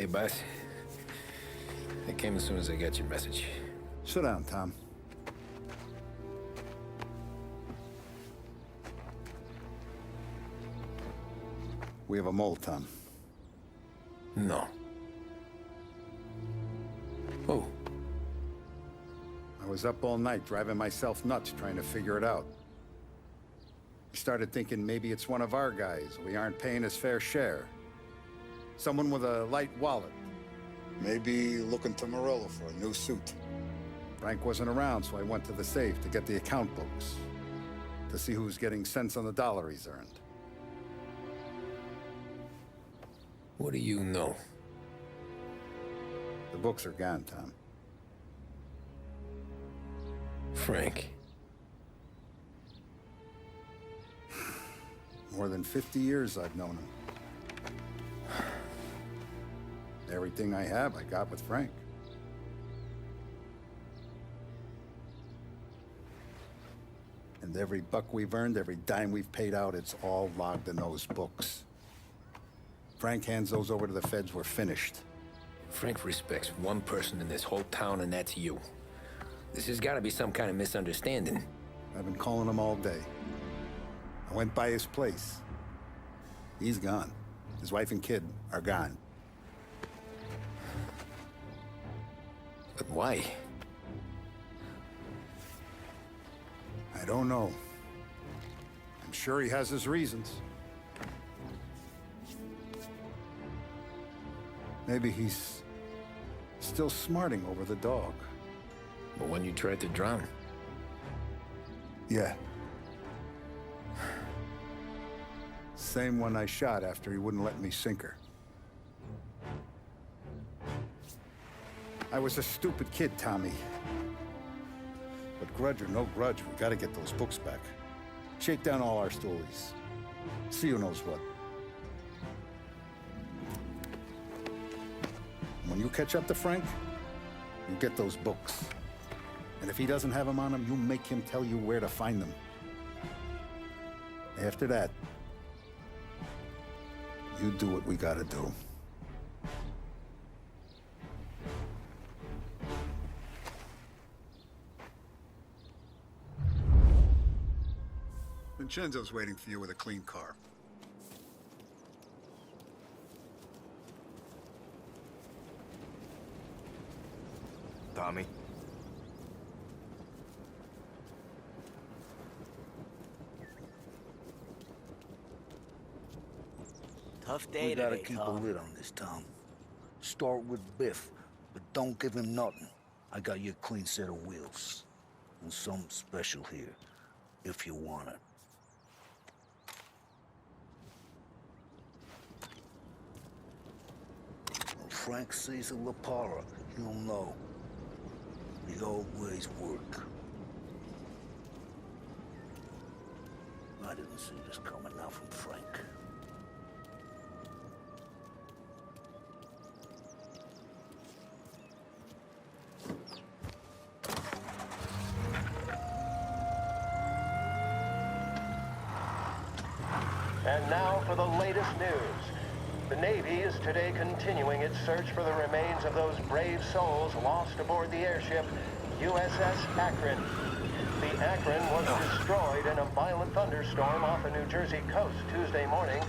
Hey, boss. I came as soon as I got your message. Sit down, Tom. We have a mole, Tom. No. Oh. I was up all night driving myself nuts trying to figure it out. I started thinking maybe it's one of our guys. We aren't paying his fair share. Someone with a light wallet. Maybe looking to Morello for a new suit. Frank wasn't around, so I went to the safe to get the account books. To see who's getting cents on the dollar he's earned. What do you know? The books are gone, Tom. Frank. More than 50 years I've known him. Everything I have, I got with Frank. And every buck we've earned, every dime we've paid out, it's all logged in those books. Frank hands those over to the feds, we're finished. Frank respects one person in this whole town, and that's you. This has got to be some kind of misunderstanding. I've been calling him all day. I went by his place. He's gone. His wife and kid are gone. But why? I don't know. I'm sure he has his reasons. Maybe he's still smarting over the dog. But when you tried to drown? Yeah. Same one I shot after he wouldn't let me sink her. I was a stupid kid, Tommy. But grudge or no grudge, we gotta get those books back. Shake down all our stories. See who knows what. When you catch up to Frank, you get those books. And if he doesn't have them on him, you make him tell you where to find them. After that, you do what we gotta do. Vincenzo's waiting for you with a clean car. Tommy? Tough day We gotta today, keep a Tom. lid on this, Tom. Start with Biff, but don't give him nothing. I got you a clean set of wheels. And something special here, if you want it. When Frank sees a La Parra, he'll know. The old ways work. I didn't see this coming now from Frank. And now for the latest news. The Navy is today continuing its search for the remains of those brave souls lost aboard the airship USS Akron. The Akron was destroyed in a violent thunderstorm off the New Jersey coast Tuesday morning,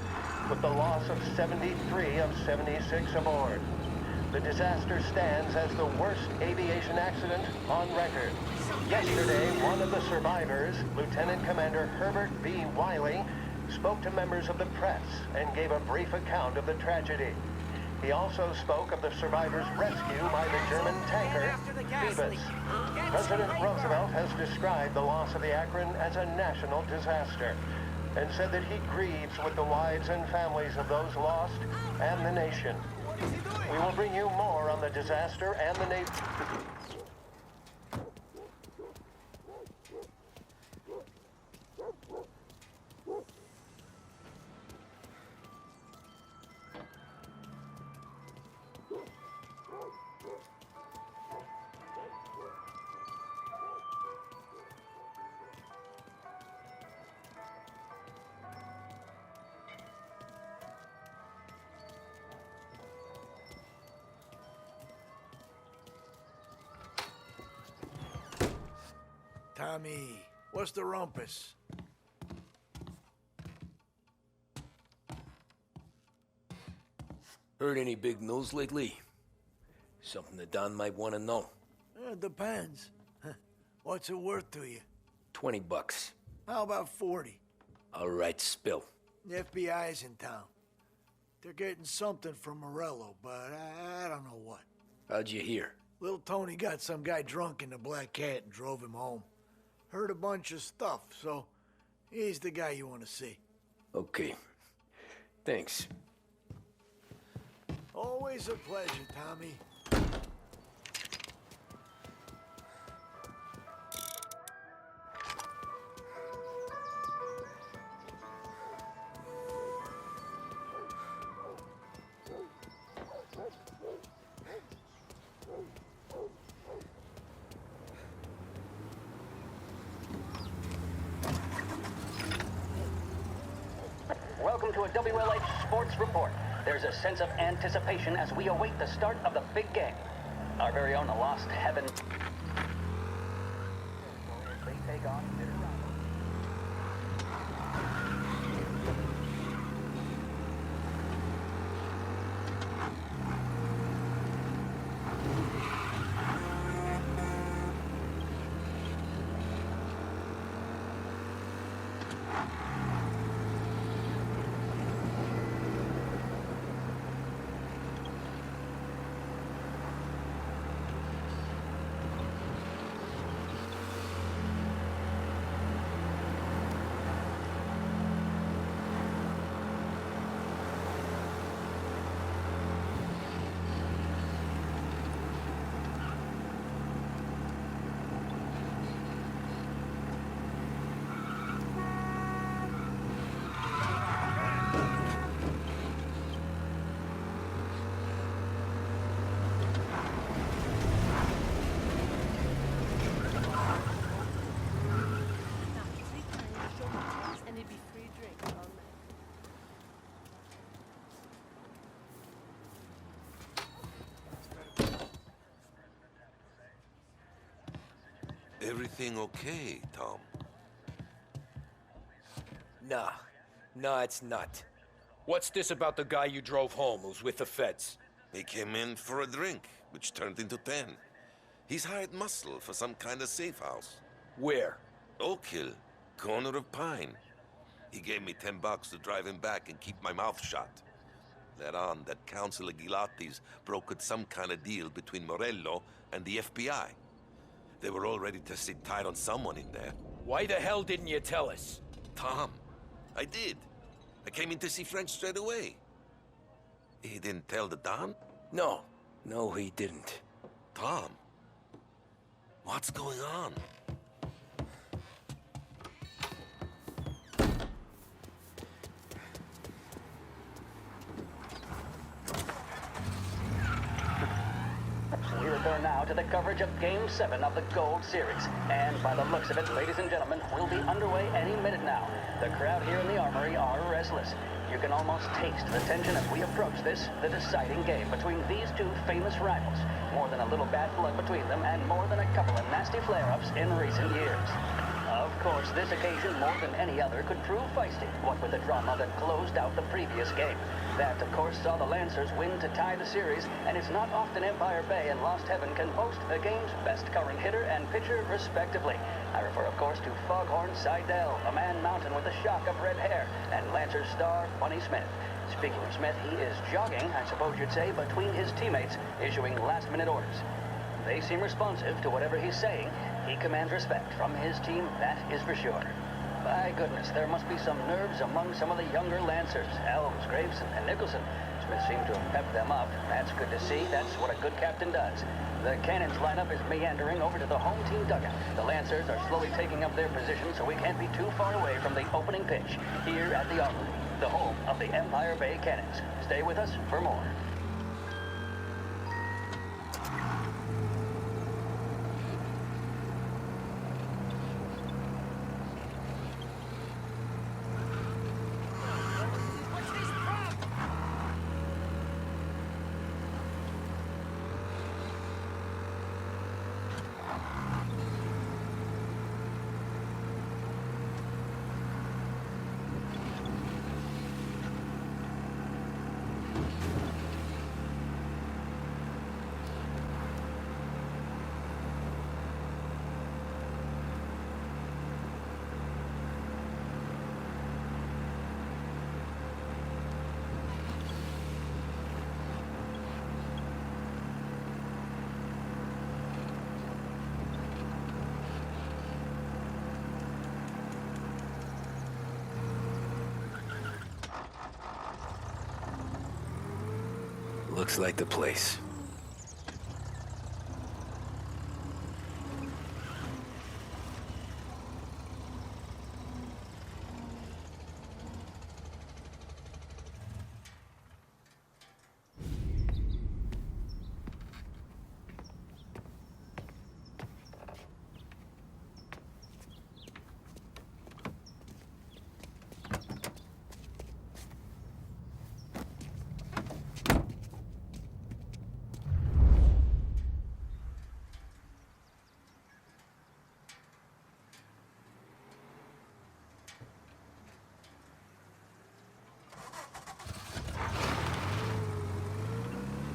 with the loss of 73 of 76 aboard. The disaster stands as the worst aviation accident on record. Yesterday, one of the survivors, Lieutenant Commander Herbert B. Wiley, spoke to members of the press and gave a brief account of the tragedy. He also spoke of the survivors' rescue by the German tanker, Phoebus. President Roosevelt has described the loss of the Akron as a national disaster and said that he grieves with the wives and families of those lost and the nation. We will bring you more on the disaster and the Navy. Tommy. What's the rumpus? Heard any big news lately? Something that Don might want to know. Depends. What's it worth to you? $20. How about 40? All right, spill. The FBI's in town. They're getting something from Morello, but I don't know what. How'd you hear? Little Tony got some guy drunk in the Black Cat and drove him home. Heard a bunch of stuff, so he's the guy you want to see. Okay. Thanks. Always a pleasure, Tommy. Welcome to a WLH Sports Report. There's a sense of anticipation as we await the start of the big game. Our very own Lost Heaven. They take on their rivals. And it'd be free drink all night. Everything okay, Tom? Nah, it's not. What's this about the guy you drove home who's with the feds? He came in for a drink, which turned into 10. He's hired muscle for some kind of safe house. Where? Oak Hill, corner of Pine. He gave me $10 to drive him back and keep my mouth shut. Let on that Councilor Gilatti's brokered some kind of deal between Morello and the FBI. They were all ready to sit tight on someone in there. Why the hell didn't you tell us? Tom, I did. I came in to see French straight away. He didn't tell the Don? No, he didn't. Tom, what's going on? We return now to the coverage of Game 7 of the Gold Series. And by the looks of it, ladies and gentlemen, we'll be underway any minute now. The crowd here in the Armory are restless. You can almost taste the tension as we approach this, the deciding game between these two famous rivals. More than a little bad blood between them and more than a couple of nasty flare-ups in recent years. Of course, this occasion, more than any other, could prove feisty, what with the drama that closed out the previous game. That, of course, saw the Lancers win to tie the series, and it's not often Empire Bay and Lost Heaven can boast the game's best current hitter and pitcher, respectively. I refer, of course, to Foghorn Seidel, a man mountain with a shock of red hair, and Lancers star Bunny Smith. Speaking of Smith, he is jogging, I suppose you'd say, between his teammates, issuing last-minute orders. They seem responsive to whatever he's saying. He commands respect from his team, that is for sure. By goodness, there must be some nerves among some of the younger Lancers. Elves, Graves, and Nicholson. Smith seemed to have pepped them up. That's good to see. That's what a good captain does. The Cannons lineup is meandering over to the home team dugout. The Lancers are slowly taking up their position, so we can't be too far away from the opening pitch here at the Armory, the home of the Empire Bay Cannons. Stay with us for more. Looks like the place.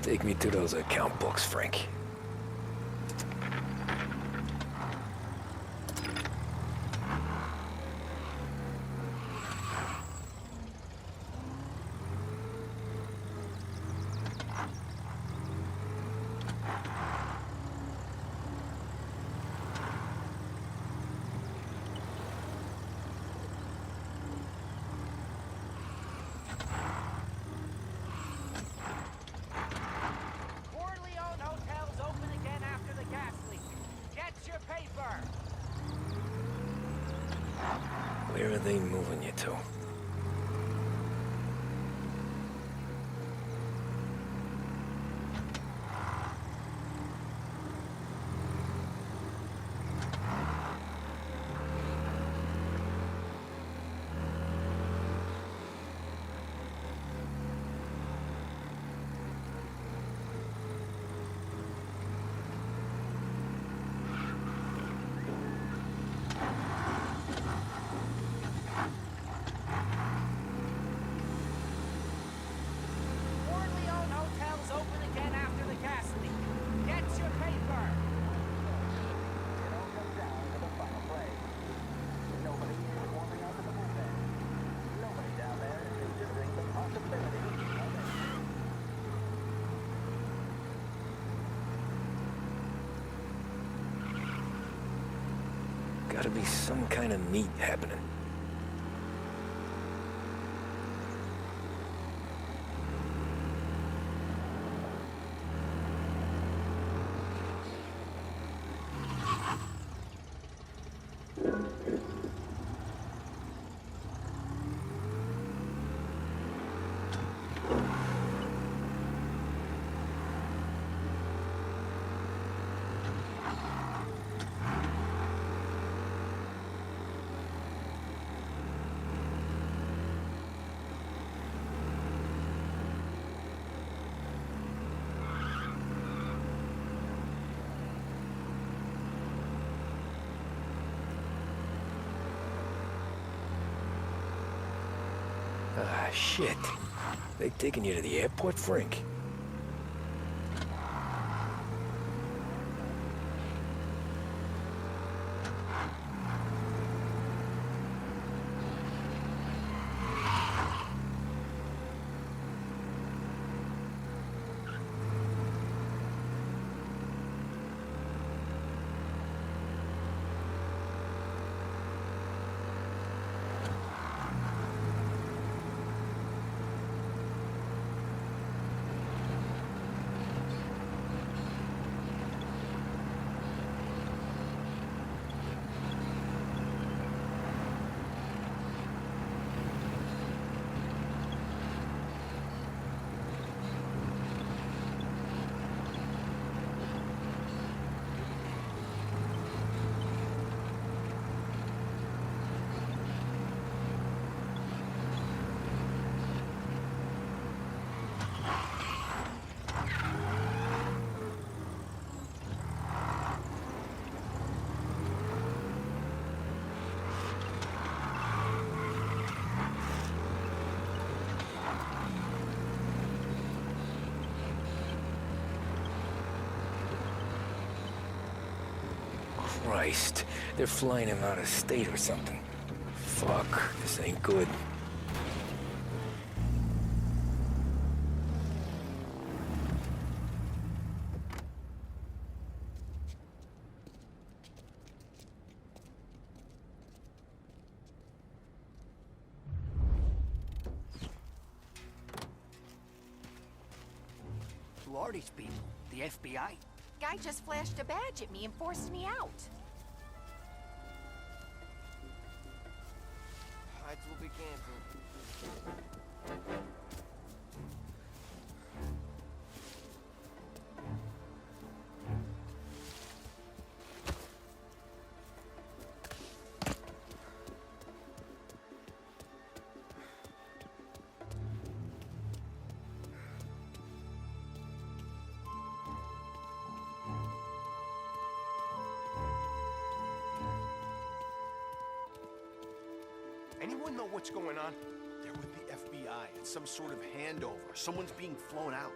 Take me to those account books, Frank. Where are they moving you to? Gotta be some kind of meet happening. Ah, shit. They taking you to the airport, Frank? Christ, they're flying him out of state or something. Fuck, this ain't good. Who are these people? The FBI? Guy just flashed a badge at me and forced me out. Heights will be canceled. Anyone know what's going on? They're with the FBI. It's some sort of handover. Someone's being flown out.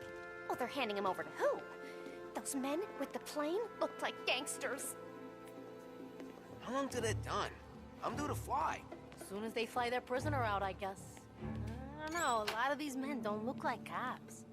Oh, they're handing him over to who? Those men with the plane looked like gangsters. How long till they're done? I'm due to fly. As soon as they fly their prisoner out, I guess. I don't know, a lot of these men don't look like cops.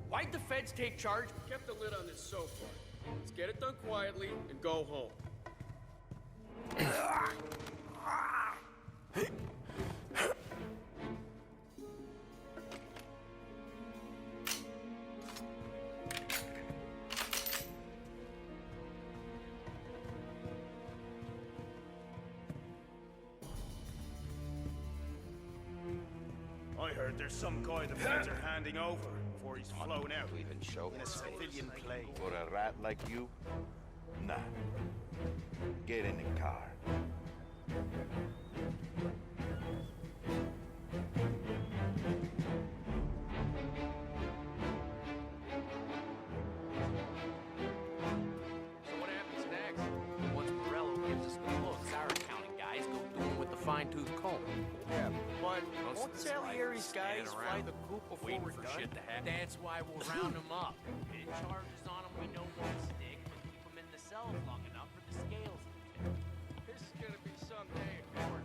Why'd the feds take charge? We kept the lid on this so far. Let's get it done quietly and go home. I heard there's some guy the feds are handing over before he's flown out. Even show In a civilian plane. For a rat like you? Nah. Get in the car. So what happens next? Once Morello gives us the looks, our accounting guys go do him with the fine-tooth comb. Yeah, but Most won't of the Salieri's stand guys around fly the coop before waiting we're for done? shit to happen. That's why we'll round them up. Hidden charges on them we know won't stick, but keep them in the cells long enough for the scales to tip. This is gonna be some day in court.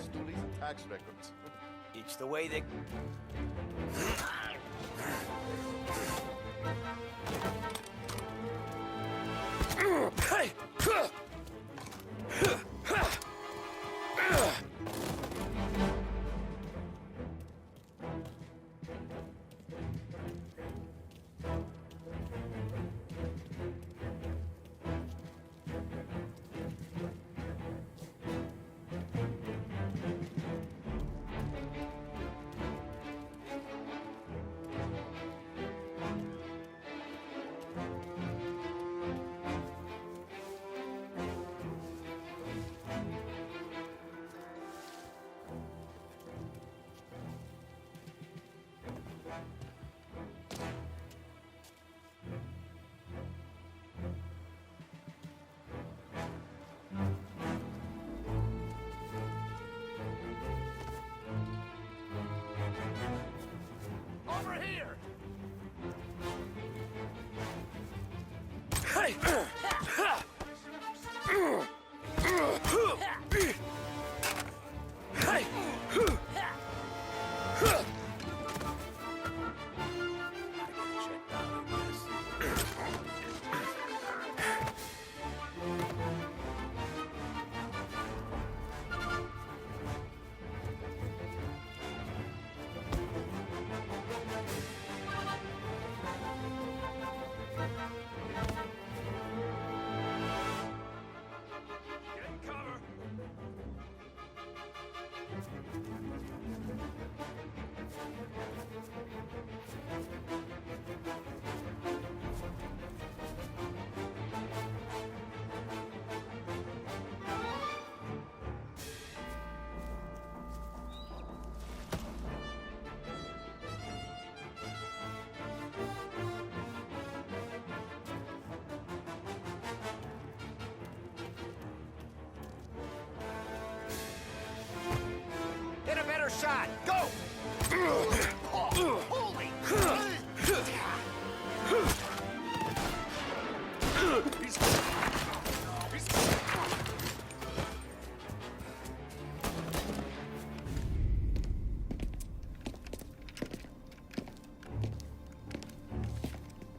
Stoolies and tax records. It's the way they... Over here!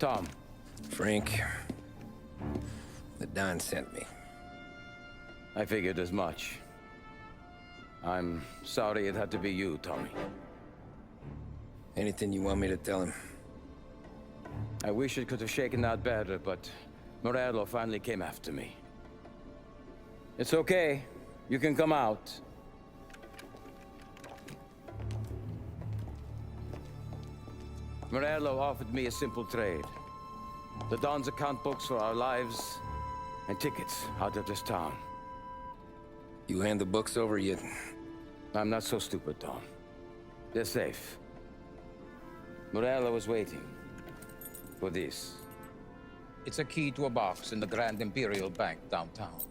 Tom. Frank. The Don sent me. I figured as much. I'm sorry it had to be you, Tommy. Anything you want me to tell him? I wish it could have shaken out better, but Morello finally came after me. It's okay. You can come out. Morello offered me a simple trade. The Don's account books for our lives and tickets out of this town. You hand the books over yet? I'm not so stupid, Don. They're safe. Morello was waiting for this. It's a key to a box in the Grand Imperial Bank downtown.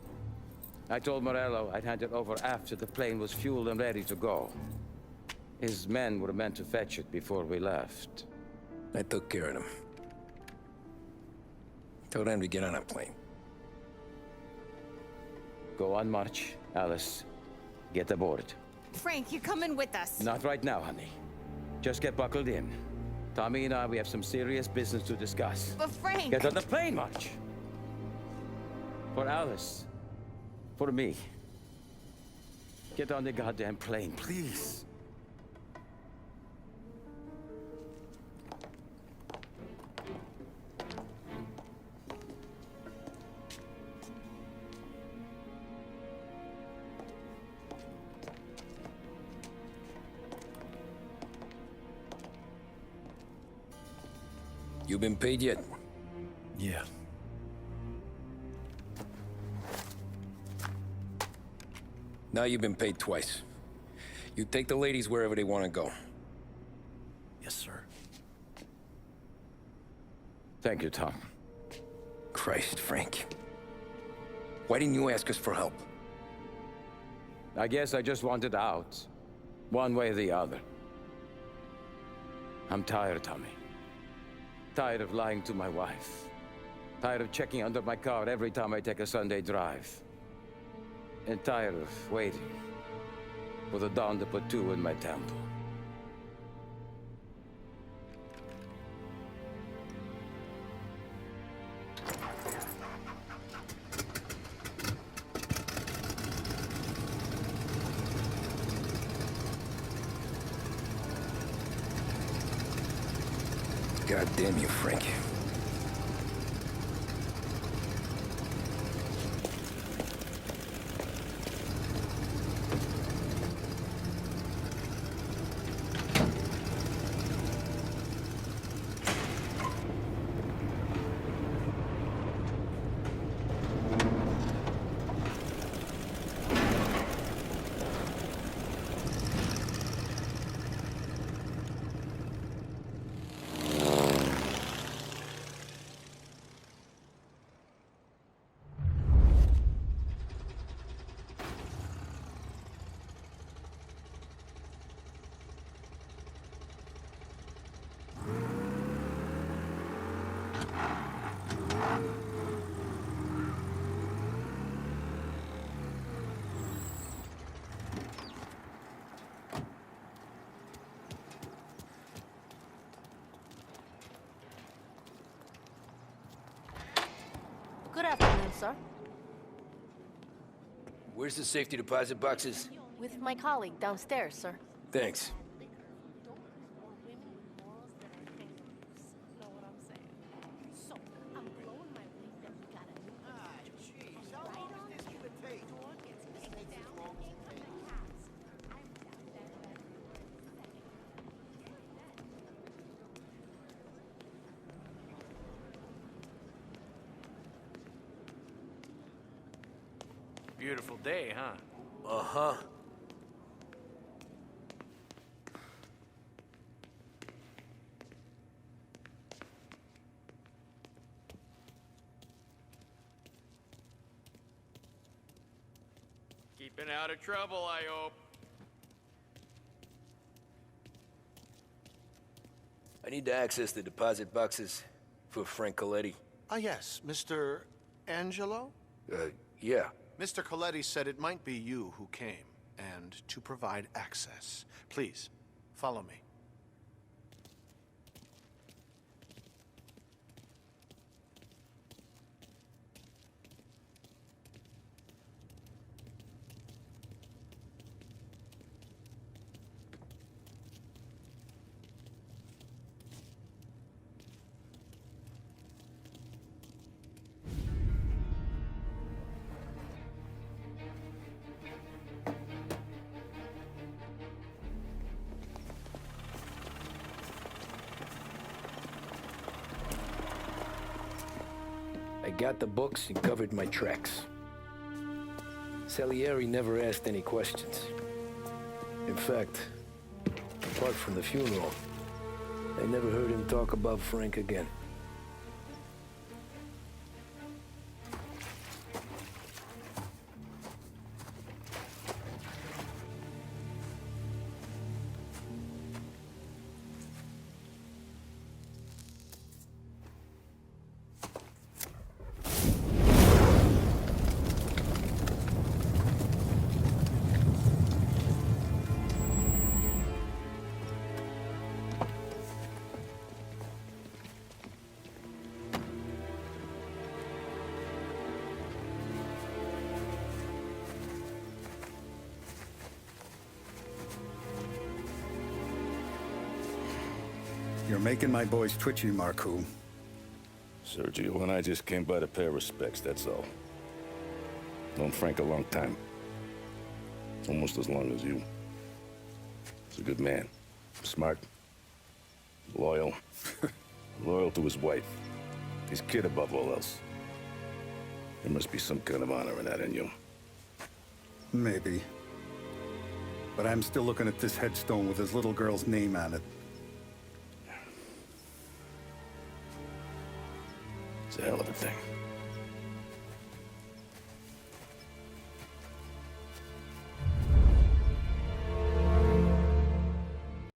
I told Morello I'd hand it over after the plane was fueled and ready to go. His men were meant to fetch it before we left. I took care of them. Told them to get on a plane. Go on, March. Alice, get aboard. Frank, you're coming with us. Not right now, honey. Just get buckled in. Tommy and I, we have some serious business to discuss. But Frank... Get on the plane, March! For Alice. For me. Get on the goddamn plane, please. You been paid yet? Yeah. Now you've been paid twice. You take the ladies wherever they want to go. Yes, sir. Thank you, Tom. Christ, Frank. Why didn't you ask us for help? I guess I just wanted out. One way or the other. I'm tired, Tommy. Tired of lying to my wife. Tired of checking under my car every time I take a Sunday drive. And tired of waiting for the dawn to put two in my temple. God damn you, Frank. Good afternoon, sir. Where's the safety deposit boxes? With my colleague downstairs, sir. Thanks. Beautiful day, huh? Uh-huh. Keeping out of trouble, I hope. I need to access the deposit boxes for Frank Coletti. Ah, yes, Mr. Angelo? Yeah. Mr. Coletti said it might be you who came, and to provide access. Please, follow me. got the books and covered my tracks. Salieri never asked any questions. In fact, apart from the funeral, I never heard him talk about Frank again. You're making my boys twitchy, Marku. Sergio and I just came by to pay respects, that's all. Known Frank a long time. Almost as long as you. He's a good man. Smart. Loyal. Loyal to his wife. His kid above all else. There must be some kind of honor in that in you. Maybe. But I'm still looking at this headstone with his little girl's name on it. It's a hell of a thing.